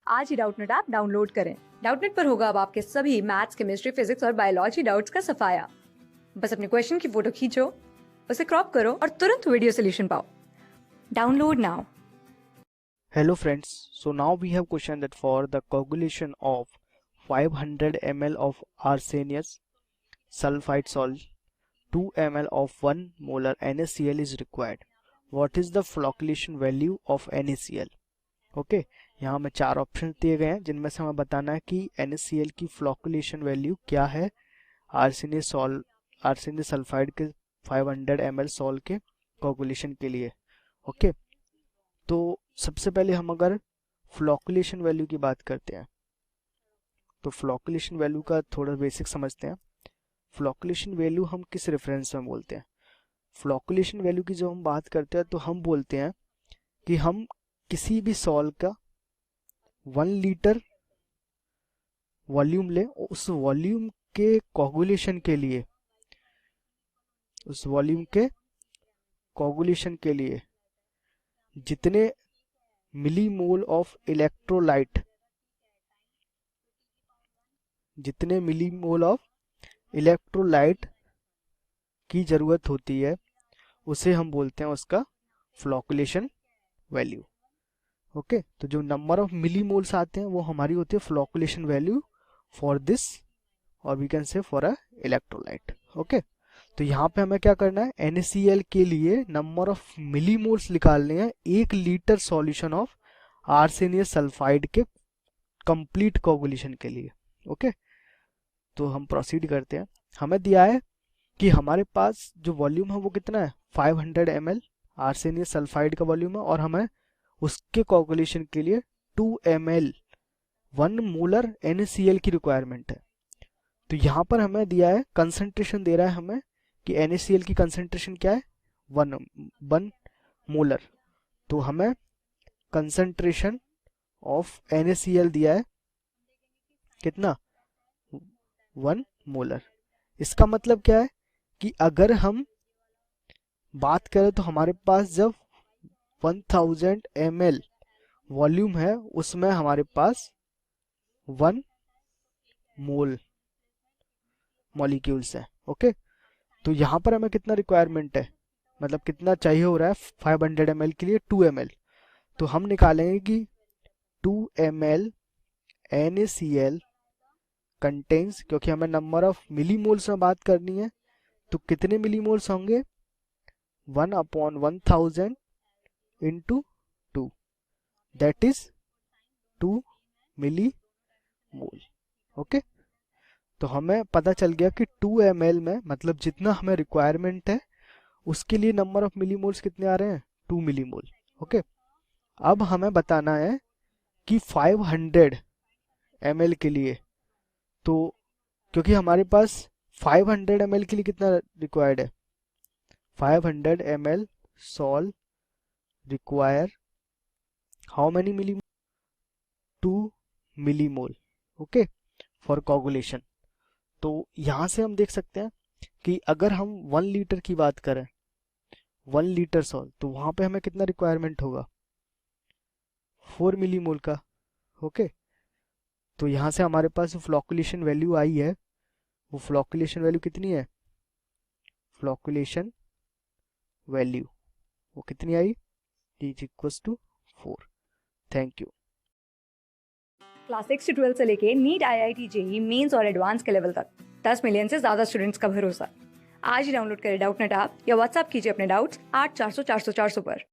आज ही Doubtnut app download करें। Doubtnut पर होगा अब आपके सभी मैथ्स, केमिस्ट्री, फिजिक्स और बायोलॉजी डाउट्स का सफाया। बस अपने क्वेश्चन की फोटो खींचो, उसे क्रॉप करो और तुरंत वीडियो सोल्यूशन पाओ। Download now. Hello friends, so now we have question that for the coagulation of 500 ml of arsenious sulfide salt, 2 ml of 1 molar NaCl is required. What is the flocculation value of NaCl? Okay यहाँ में 4 option दिए गए हैं जिनमें से हमें बताना है कि NaCl की फ्लॉकुलेशन वैल्यू क्या है आर्सेनियस सल्फाइड के 500 ml सॉल्ट के कोगुलेशन के लिए। ओके तो सबसे पहले हम अगर फ्लॉकुलेशन वैल्यू की बात करते हैं तो फ्लॉकुलेशन वैल्यू का थोड़ा बेसिक समझते हैं। फ्लॉकुलेशन वैल्यू हम किस रेफरेंस में बोलते हैं? फ्लॉकुलेशन वैल्यू की जब हम बात करते हैं तो हम बोलते हैं कि हम किसी भी सॉल्ट का 1 लीटर वॉल्यूम लें, उस वॉल्यूम के कोगुलेशन के लिए जितने मिलीमोल ऑफ इलेक्ट्रोलाइट की जरूरत होती है उसे हम बोलते हैं उसका फ्लॉकुलेशन वैल्यू। ओके तो जो नंबर ऑफ मिलीमोल्स आते हैं वो हमारी होती है फ्लॉकुलेशन वैल्यू फॉर दिस, और we can say for a electrolyte. Okay तो यहाँ पे हमें क्या करना है, NaCl के लिए नंबर ऑफ मिलीमोल्स निकालने हैं 1 लीटर सॉल्यूशन ऑफ आर्सेनियस सल्फाइड के कंप्लीट कोगुलेशन के लिए। ओके तो हम प्रोसीड करते हैं। हमें दिया है कि हमारे पास जो वॉल्यूम है वो कितना है, 500 ml आर्सेनियस सल्फाइड का वॉल्यूम है और हमें उसके कोगुलेशन के लिए 2 ml 1 मोलर NaCl की रिक्वायरमेंट है। तो यहाँ पर हमें दिया है कंसंट्रेशन दे रहा है हमें कि NaCl की कंसंट्रेशन क्या है, 1 मोलर। तो हमें कंसंट्रेशन ऑफ NaCl दिया है कितना, 1 मोलर। इसका मतलब क्या है कि अगर हम बात करें तो हमारे पास जब 1000 ml वॉल्यूम है उसमें हमारे पास 1 मोल मॉलिक्यूल्स है। ओके तो यहाँ पर हमें कितना रिक्वायरमेंट है, मतलब कितना चाहिए हो रहा है 500 ml के लिए 2 ml। तो हम निकालेंगे कि 2 ml NaCl कंटेन्स, क्योंकि हमें नंबर ऑफ मिलीमोल्स में बात करनी है तो कितने मिलीमोल्स होंगे, 1/1000 into 2, that is 2 millimole. Okay तो हमें पता चल गया कि 2 ml में मतलब जितना हमें रिक्वायरमेंट है उसके लिए नंबर ऑफ मिलीमोल्स कितने आ रहे हैं, 2 मिलीमोल। ओके अब हमें बताना है कि 500 ml के लिए, तो क्योंकि हमारे पास 500 ml के लिए कितना रिक्वायर्ड है, 500 ml salt require how many millimole, 2 millimole. Okay for coagulation. तो यहाँ से हम देख सकते हैं कि अगर हम 1 लीटर की बात करें, 1 लीटर सॉल्ट, तो वहाँ पे हमें कितना रिक्वायरमेंट होगा, 4 मिलीमोल का। ओके तो यहाँ से हमारे पास जो फ्लॉकुलेशन वैल्यू आई है वो फ्लॉकुलेशन वैल्यू कितनी है, फ्लॉकुलेशन वैल्यू वो कितनी आई, is equals to 4। Thank you. Class 6 से 12 से लेके नीट, IIT, JEE मेंस और एडवांस के लेवल तक 10 मिलियन से ज्यादा स्टूडेंट्स का भरोसा। आज ही डाउनलोड करें डाउटनेट ऐप या व्हाट्सएप कीजिए अपने डाउट्स 8400 400 400 पर।